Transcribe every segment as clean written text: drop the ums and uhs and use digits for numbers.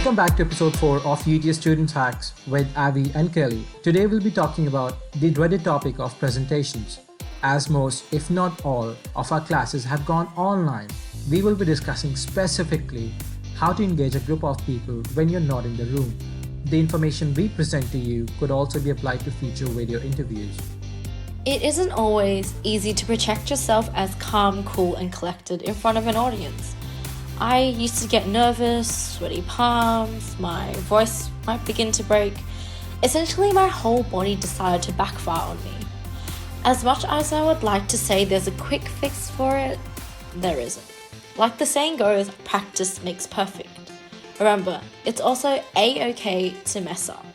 Welcome back to episode 4 of UTS Student Hacks with Avi and Kelly. Today we'll be talking about the dreaded topic of presentations. As most, if not all, of our classes have gone online, we will be discussing specifically how to engage a group of people when you're not in the room. The information we present to you could also be applied to future video interviews. It isn't always easy to project yourself as calm, cool, and collected in front of an audience. I used to get nervous, sweaty palms, my voice might begin to break. Essentially, my whole body decided to backfire on me. As much as I would like to say there's a quick fix for it, there isn't. Like the saying goes, practice makes perfect. Remember, it's also a-okay to mess up.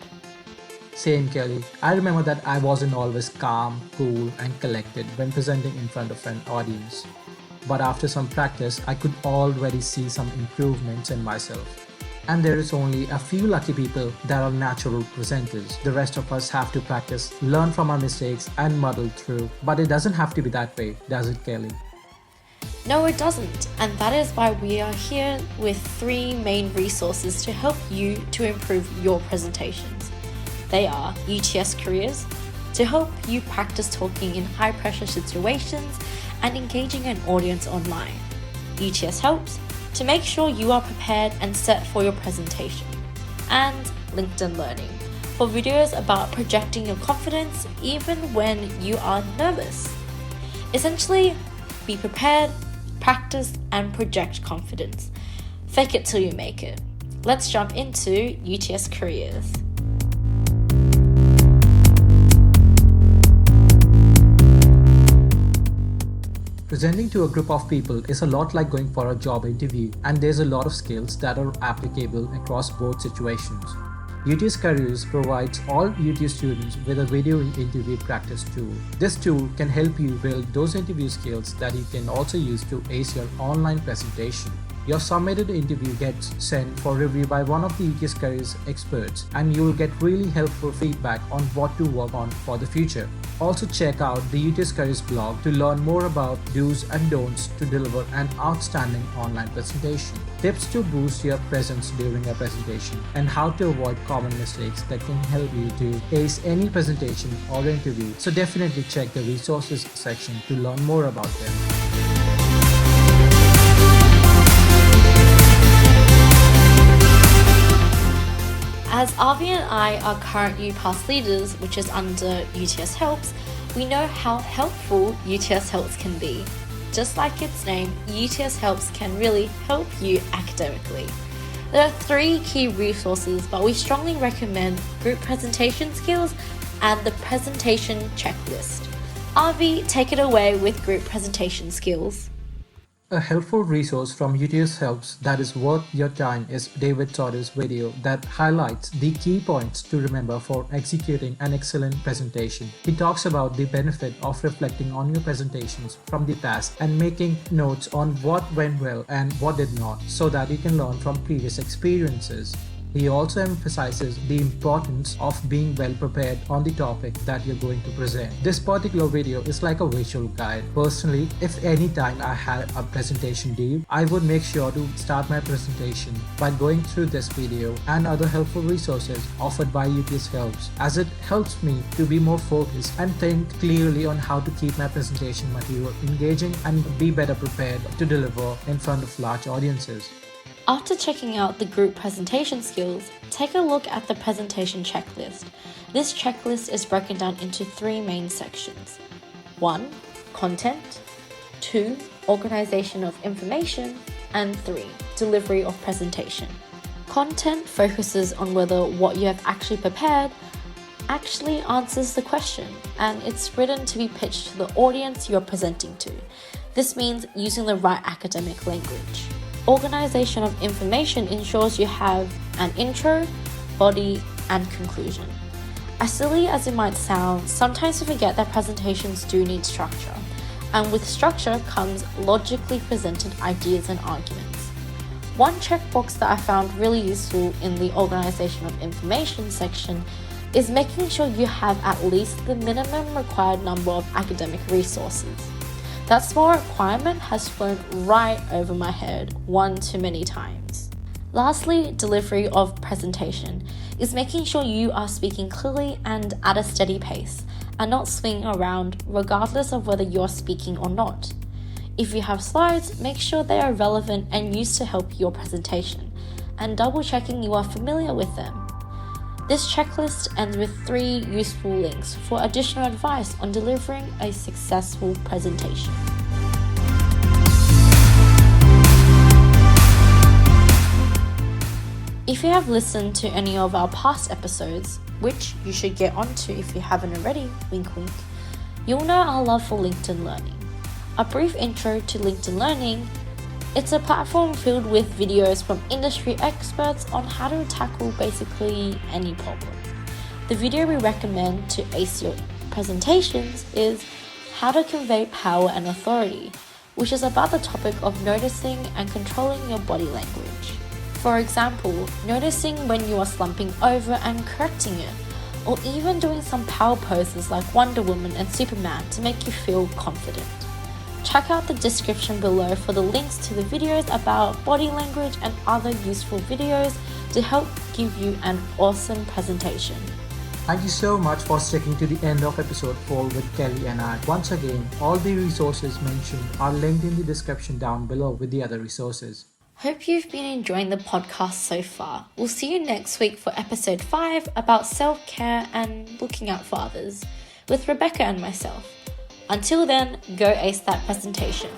Same, Kelly. I remember that I wasn't always calm, cool, and collected when presenting in front of an audience. But after some practice, I could already see some improvements in myself. And there is only a few lucky people that are natural presenters. The rest of us have to practice, learn from our mistakes, and muddle through. But it doesn't have to be that way, does it, Kelly? No, it doesn't, and that is why we are here with 3 main resources to help you to improve your presentations. They are UTS Careers, to help you practice talking in high-pressure situations and engaging an audience online. UTS Helps, to make sure you are prepared and set for your presentation. And LinkedIn Learning, for videos about projecting your confidence even when you are nervous. Essentially, be prepared, practice, and project confidence. Fake it till you make it. Let's jump into UTS Careers. Presenting to a group of people is a lot like going for a job interview, and there's a lot of skills that are applicable across both situations. UTS Careers provides all UTS students with a video interview practice tool. This tool can help you build those interview skills that you can also use to ace your online presentation. Your submitted interview gets sent for review by one of the UTS Careers experts, and you will get really helpful feedback on what to work on for the future. Also check out the UTS Careers blog to learn more about do's and don'ts to deliver an outstanding online presentation. Tips to boost your presence during a presentation, and how to avoid common mistakes that can help you to ace any presentation or interview. So definitely check the resources section to learn more about them. As Avi and I are current UPass leaders, which is under UTS Helps, we know how helpful UTS Helps can be. Just like its name, UTS Helps can really help you academically. There are 3 key resources, but we strongly recommend group presentation skills and the presentation checklist. Avi, take it away with group presentation skills. A helpful resource from UTS Helps that is worth your time is David Sauter's video that highlights the key points to remember for executing an excellent presentation. He talks about the benefit of reflecting on your presentations from the past and making notes on what went well and what did not, so that you can learn from previous experiences. He also emphasizes the importance of being well prepared on the topic that you're going to present. This particular video is like a visual guide. Personally, if any time I had a presentation due, I would make sure to start my presentation by going through this video and other helpful resources offered by UTS Helps, as it helps me to be more focused and think clearly on how to keep my presentation material engaging and be better prepared to deliver in front of large audiences. After checking out the group presentation skills, take a look at the presentation checklist. This checklist is broken down into 3 main sections. 1. Content. 2. Organization of information. And 3. Delivery of presentation. Content focuses on whether what you have actually prepared actually answers the question, and it's written to be pitched to the audience you're presenting to. This means using the right academic language. Organization of information ensures you have an intro, body, and conclusion. As silly as it might sound, sometimes we forget that presentations do need structure, and with structure comes logically presented ideas and arguments. One checkbox that I found really useful in the organization of information section is making sure you have at least the minimum required number of academic resources. That small requirement has flown right over my head one too many times. Lastly, delivery of presentation is making sure you are speaking clearly and at a steady pace and not swinging around regardless of whether you're speaking or not. If you have slides, make sure they are relevant and used to help your presentation, and double checking you are familiar with them. This checklist ends with 3 useful links for additional advice on delivering a successful presentation. If you have listened to any of our past episodes, which you should get onto if you haven't already, wink wink, you'll know our love for LinkedIn Learning. A brief intro to LinkedIn Learning: it's a platform filled with videos from industry experts on how to tackle basically any problem. The video we recommend to ace your presentations is How to Convey Power and Authority, which is about the topic of noticing and controlling your body language. For example, noticing when you are slumping over and correcting it, or even doing some power poses like Wonder Woman and Superman to make you feel confident. Check out the description below for the links to the videos about body language and other useful videos to help give you an awesome presentation. Thank you so much for sticking to the end of episode 4 with Kelly and I. Once again, all the resources mentioned are linked in the description down below with the other resources. Hope you've been enjoying the podcast so far. We'll see you next week for episode 5 about self-care and looking out for others with Rebecca and myself. Until then, go ace that presentation.